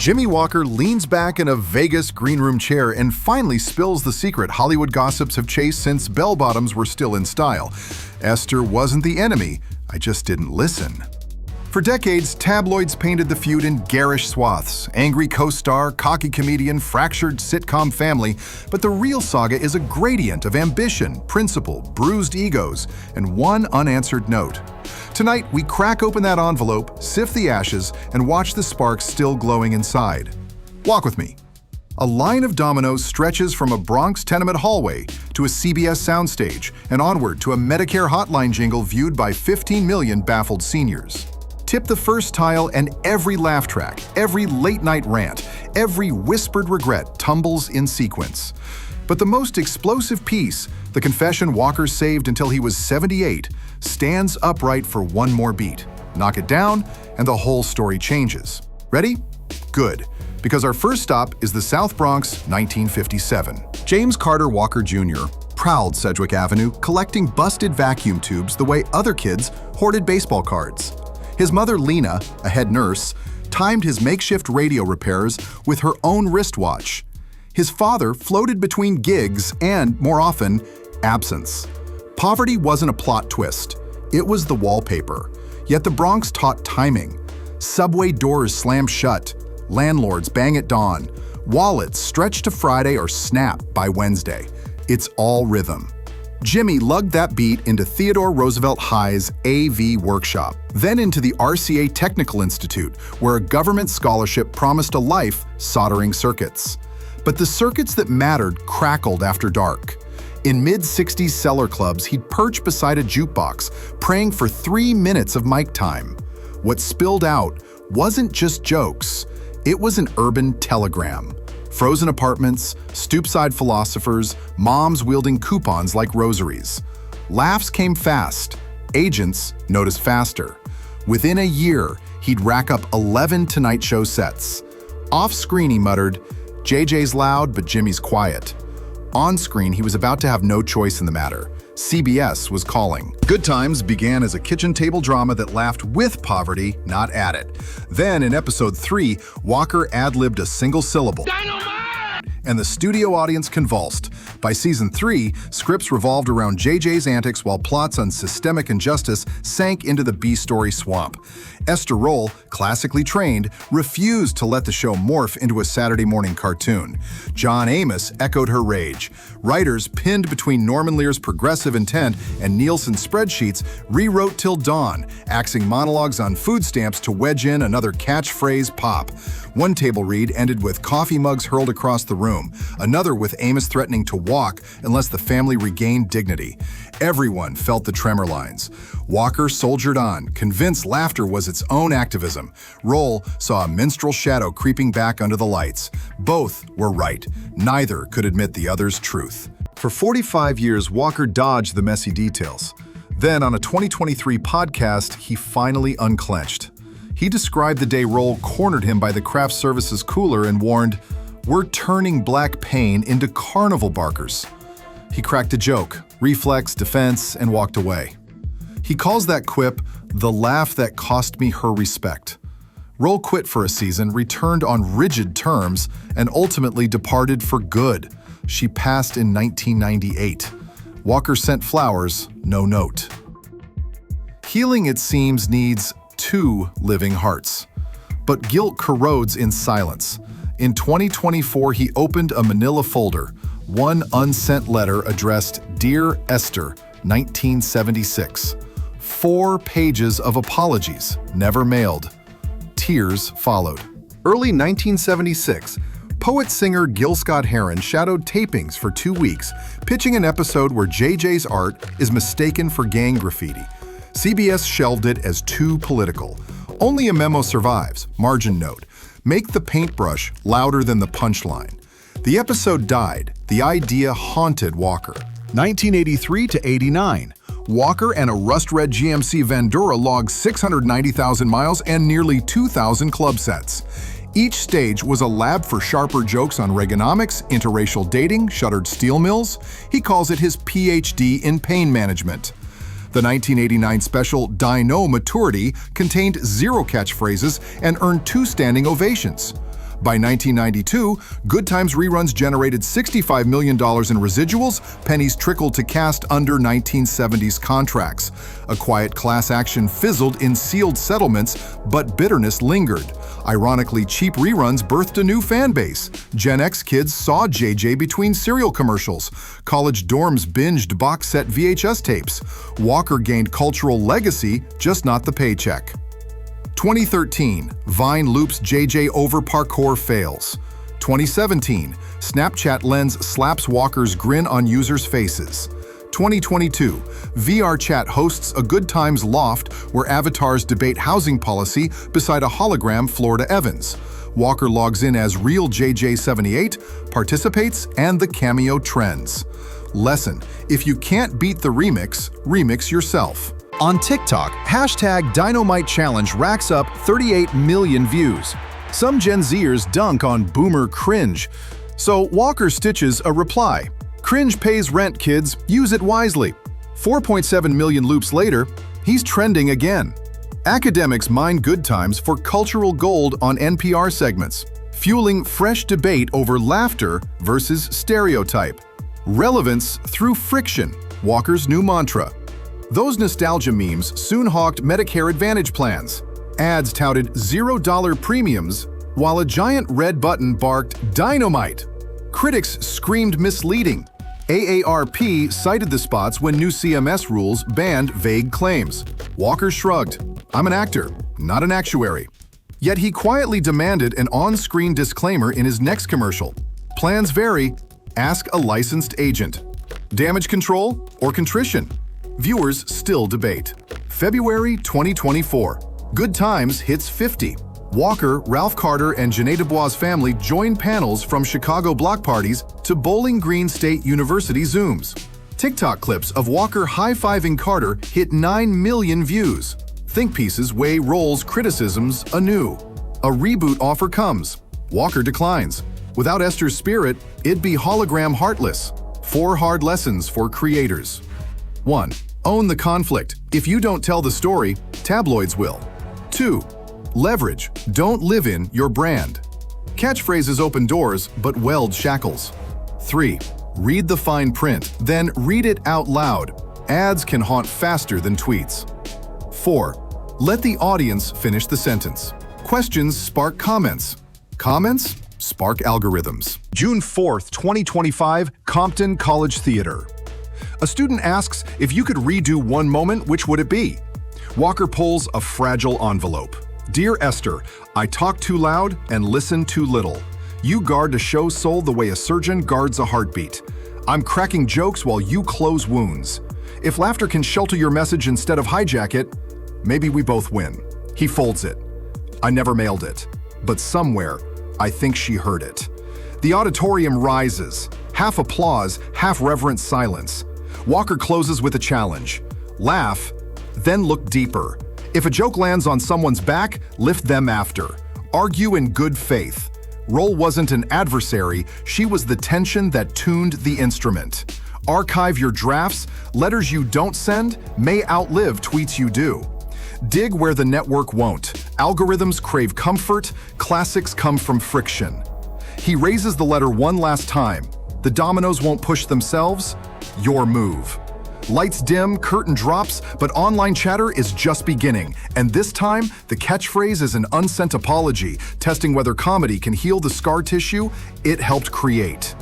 Jimmie Walker leans back in a Vegas green room chair and finally spills the secret Hollywood gossips have chased since bell-bottoms were still in style. Esther wasn't the enemy, I just didn't listen. For decades, tabloids painted the feud in garish swaths: angry co-star, cocky comedian, fractured sitcom family. But the real saga is a gradient of ambition, principle, bruised egos, and one unanswered note. Tonight, we crack open that envelope, sift the ashes, and watch the sparks still glowing inside. Walk with me. A line of dominoes stretches from a Bronx tenement hallway to a CBS soundstage and onward to a Medicare hotline jingle viewed by 15 million baffled seniors. Tip the first tile and every laugh track, every late-night rant, every whispered regret tumbles in sequence. But the most explosive piece, the confession Walker saved until he was 78, stands upright for one more beat. Knock it down, and the whole story changes. Ready? Good. Because our first stop is the South Bronx, 1957. James Carter Walker Jr. prowled Sedgwick Avenue, collecting busted vacuum tubes the way other kids hoarded baseball cards. His mother, Lena, a head nurse, timed his makeshift radio repairs with her own wristwatch. His father floated between gigs and, more often, absence. Poverty wasn't a plot twist. It was the wallpaper. Yet the Bronx taught timing. Subway doors slam shut. Landlords bang at dawn. Wallets stretch to Friday or snap by Wednesday. It's all rhythm. Jimmie lugged that beat into Theodore Roosevelt High's AV workshop, then into the RCA Technical Institute, where a government scholarship promised a life soldering circuits. But the circuits that mattered crackled after dark. In mid-60s cellar clubs, he'd perch beside a jukebox, praying for 3 minutes of mic time. What spilled out wasn't just jokes, it was an urban telegram. Frozen apartments, stoop-side philosophers, moms wielding coupons like rosaries. Laughs came fast. Agents noticed faster. Within a year, he'd rack up 11 Tonight Show sets. Off-screen, he muttered, "JJ's loud, but Jimmie's quiet." On-screen, he was about to have no choice in the matter. CBS was calling. Good Times began as a kitchen table drama that laughed with poverty, not at it. Then, in episode 3, Walker ad-libbed a single syllable. And the studio audience convulsed. By season 3, scripts revolved around JJ's antics while plots on systemic injustice sank into the B-story swamp. Esther Rolle, classically trained, refused to let the show morph into a Saturday morning cartoon. John Amos echoed her rage. Writers, pinned between Norman Lear's progressive intent and Nielsen's spreadsheets, rewrote till dawn, axing monologues on food stamps to wedge in another catchphrase pop. One table read ended with coffee mugs hurled across the room, another with Amos threatening to walk unless the family regained dignity. Everyone felt the tremor lines. Walker soldiered on, convinced laughter was its own activism. Rolle saw a minstrel shadow creeping back under the lights. Both were right. Neither could admit the other's truth. For 45 years, Walker dodged the messy details. Then, on a 2023 podcast, he finally unclenched. He described the day Rolle cornered him by the craft services cooler and warned, "We're turning black pain into carnival barkers." He cracked a joke, reflex, defense, and walked away. He calls that quip the laugh that cost me her respect. Rolle quit for a season, returned on rigid terms, and ultimately departed for good. She passed in 1998. Walker sent flowers, no note. Healing, it seems, needs 2 living hearts. But guilt corrodes in silence. In 2024, he opened a manila folder, one unsent letter addressed Dear Esther, 1976. 4 pages of apologies, never mailed. Tears followed. Early 1976, poet-singer Gil Scott-Heron shadowed tapings for 2 weeks, pitching an episode where JJ's art is mistaken for gang graffiti. CBS shelved it as too political. Only a memo survives, margin note. Make the paintbrush louder than the punchline. The episode died. The idea haunted Walker. 1983 to 89. Walker and a rust-red GMC Vandura logged 690,000 miles and nearly 2,000 club sets. Each stage was a lab for sharper jokes on Reaganomics, interracial dating, shuttered steel mills. He calls it his PhD in pain management. The 1989 special Dino Maturity contained 0 catchphrases and earned 2 standing ovations. By 1992, Good Times reruns generated $65 million in residuals, pennies trickled to cast under 1970s contracts. A quiet class action fizzled in sealed settlements, but bitterness lingered. Ironically, cheap reruns birthed a new fan base. Gen X kids saw JJ between cereal commercials. College dorms binged box set VHS tapes. Walker gained cultural legacy, just not the paycheck. 2013, Vine loops JJ over parkour fails. 2017, Snapchat lens slaps Walker's grin on users' faces. 2022, VR chat hosts a Good Times loft where avatars debate housing policy beside a hologram Florida Evans. Walker logs in as real JJ78, participates, and the cameo trends. Lesson: if you can't beat the remix, remix yourself. On TikTok, hashtag Dynamite Challenge racks up 38 million views. Some Gen Zers dunk on boomer cringe. So Walker stitches a reply. Cringe pays rent, kids. Use it wisely. 4.7 million loops later, he's trending again. Academics mine Good Times for cultural gold on NPR segments, fueling fresh debate over laughter versus stereotype. Relevance through friction, Walker's new mantra. Those nostalgia memes soon hawked Medicare Advantage plans. Ads touted $0 premiums, while a giant red button barked "Dynamite." Critics screamed misleading. AARP cited the spots when new CMS rules banned vague claims. Walker shrugged. "I'm an actor, not an actuary." Yet he quietly demanded an on-screen disclaimer in his next commercial. Plans vary. Ask a licensed agent. Damage control or contrition? Viewers still debate. February 2024. Good Times hits 50. Walker, Ralph Carter, and Janae DuBois' family join panels from Chicago block parties to Bowling Green State University Zooms. TikTok clips of Walker high-fiving Carter hit 9 million views. Think pieces weigh Rolle's criticisms anew. A reboot offer comes. Walker declines. Without Esther's spirit, it'd be hologram heartless. 4 hard lessons for creators. 1. Own the conflict. If you don't tell the story, tabloids will. 2. Leverage. Don't live in your brand. Catchphrases open doors, but weld shackles. 3. Read the fine print, then read it out loud. Ads can haunt faster than tweets. 4. Let the audience finish the sentence. Questions spark comments. Comments spark algorithms. June 4th, 2025, Compton College Theater. A student asks, if you could redo one moment, which would it be? Walker pulls a fragile envelope. Dear Esther, I talk too loud and listen too little. You guard a show's soul the way a surgeon guards a heartbeat. I'm cracking jokes while you close wounds. If laughter can shelter your message instead of hijack it, maybe we both win. He folds it. I never mailed it, but somewhere, I think she heard it. The auditorium rises. Half applause, half reverent silence. Walker closes with a challenge. Laugh, then look deeper. If a joke lands on someone's back, lift them after. Argue in good faith. Rolle wasn't an adversary, she was the tension that tuned the instrument. Archive your drafts, letters you don't send may outlive tweets you do. Dig where the network won't. Algorithms crave comfort, classics come from friction. He raises the letter one last time. The dominoes won't push themselves. Your move. Lights dim, curtain drops, but online chatter is just beginning. And this time, the catchphrase is an unsent apology, testing whether comedy can heal the scar tissue it helped create.